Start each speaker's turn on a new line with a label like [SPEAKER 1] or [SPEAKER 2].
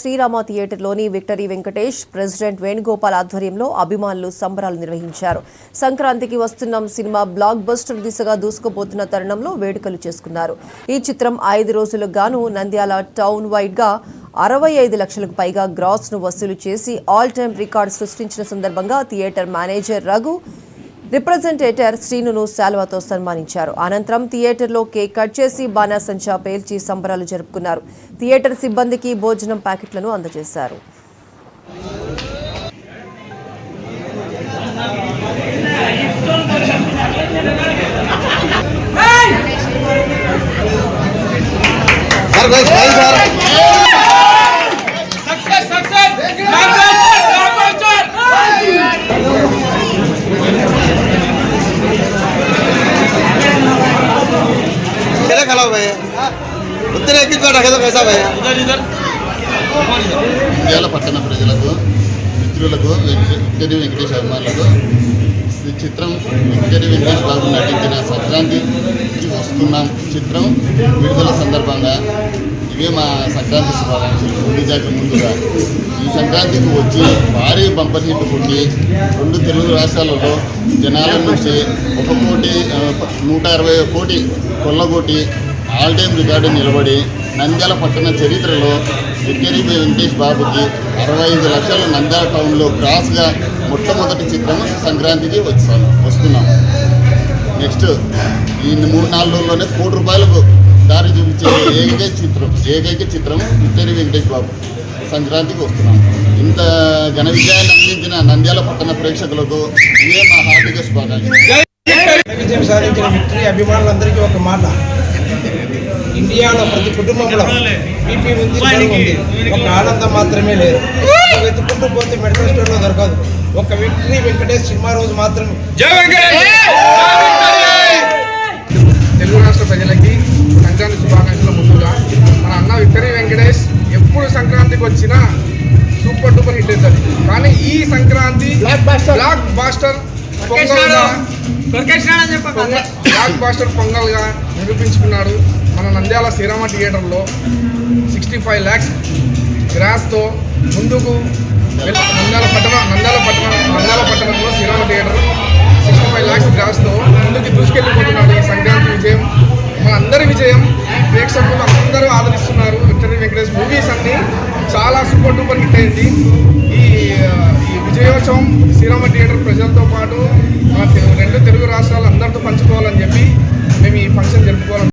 [SPEAKER 1] Srirama థియేటర్లోని victory Venkatesh president Venugopal ఆధ్వర్యంలో అభిమానులు సంబరాలు నిర్వహించారు. సంక్రాంతికి వస్తున్న సినిమా బ్లాక్ బస్టర్ దిశగా దూసుకుపోతున్న తరుణంలో వేడుకలు చేసుకున్నారు. ఈ చిత్రం 5 రోజులకు గాను నంద్యాల టౌన్ వైడ్ గా 65 లక్షలకు పైగా గ్రాస్ ను వసూలు చేసి ఆల్ టైమ్ రికార్డు సృష్టించిన సందర్భంగా థియేటర్ మేనేజర్ రఘు, రిప్రజెంటేటర్ శ్రీనును శాలువాతో సన్మానించారు. అనంతరం థియేటర్లో కేక్ కట్ చేసి బాణాసంచా పేల్చి సంబరాలు జరుపుకున్నారు. థియేటర్ సిబ్బందికి భోజనం ప్యాకెట్లను అందజేశారు.
[SPEAKER 2] నంద్యాల పట్టణ ప్రజలకు, మిత్రులకు, విక్టరీ వెంకటేష్ అభిమానులకు చిత్రం విక్టరీ వెంకటేష్ బాబు నటించిన సంక్రాంతికి వస్తున్నాం చిత్రం విడుదల సందర్భంగా ఇవే మా సంక్రాంతి శుభాకాంక్షలు. ముందుగా ఈ సంక్రాంతికి వచ్చి భారీ బంపర్ హిట్ కొట్టి 2 తెలుగు రాష్ట్రాలలో జనాల నుంచి 160 కోటి కొల్లగొట్టి ఆల్ టైమ్ రికార్డు నిలబడి నంద్యాల పట్టణ చరిత్రలో విక్టరీ వెంకటేష్ బాబుకి 65 లక్షలు నంద్యాల టౌన్లో క్రాస్గా మొట్టమొదటి చిత్రం సంక్రాంతికి వస్తున్నాం. నెక్స్ట్ ఈ 3-4 రోజుల్లోనే ₹1 కోటి దారి చూపించే ఏకైక చిత్రం విక్టరీ వెంకటేష్ బాబు సంక్రాంతికి వస్తున్నాం. ఇంత ఘన విజయాన్ని అందించిన నంద్యాల పట్టణ ప్రేక్షకులకు ఇవే మా హార్దిక శుభాకాంక్షలు.
[SPEAKER 3] విజయం సాధించిన విక్టరీ అభిమానులందరికీ ఒక మాట, ఇండియాలో ప్రతి కుటుంబంలో బీపీ ఉంది, ఒక ఆనందం మాత్రమే లేదు. వెతుకుంటూ పోతే మెడికల్ స్టోర్లో దొరకదు. ఒక విక్టరీ వెంకటేష్ సినిమా రోజు మాత్రమే.
[SPEAKER 4] తెలుగు రాష్ట్ర ప్రజలకి సంక్రాంతి శుభాకాంక్షలు. ముందుగా మన అన్న విక్టరీ వెంకటేష్ ఎప్పుడు సంక్రాంతికి వచ్చినా సూపర్ డూపర్ హిట్ అవుతుంది. కానీ ఈ సంక్రాంతి బ్లాక్ బాస్టర్ పొంగల్గా నిరూపించుకున్నాడు. మన నంద్యాల శ్రీరామ థియేటర్లో 65 lakhs గ్రాస్తో ముందుకు నంద్యాల పట్టణంలో శ్రీరామ థియేటర్ 65 lakhs గ్రాస్తో ముందుకు దూసుకెళ్ళిపోతున్నాడు. ఈ సంక్రాంతి విజయం మన అందరి విజయం. ఈ ప్రేక్షకులు అందరూ ఆదరిస్తున్నారు. విక్టరీ వెంకటేష్ మూవీస్ అన్నీ చాలా సూపర్ డూపర్ హిట్ అయింది. ఈ విజయోత్సవం శ్రీరామ థియేటర్ ప్రజలతో పాటు మన 2 తెలుగు రాష్ట్రాలు అందరితో పంచుకోవాలని చెప్పి మేము ఈ ఫంక్షన్ జరుపుకోవాలి.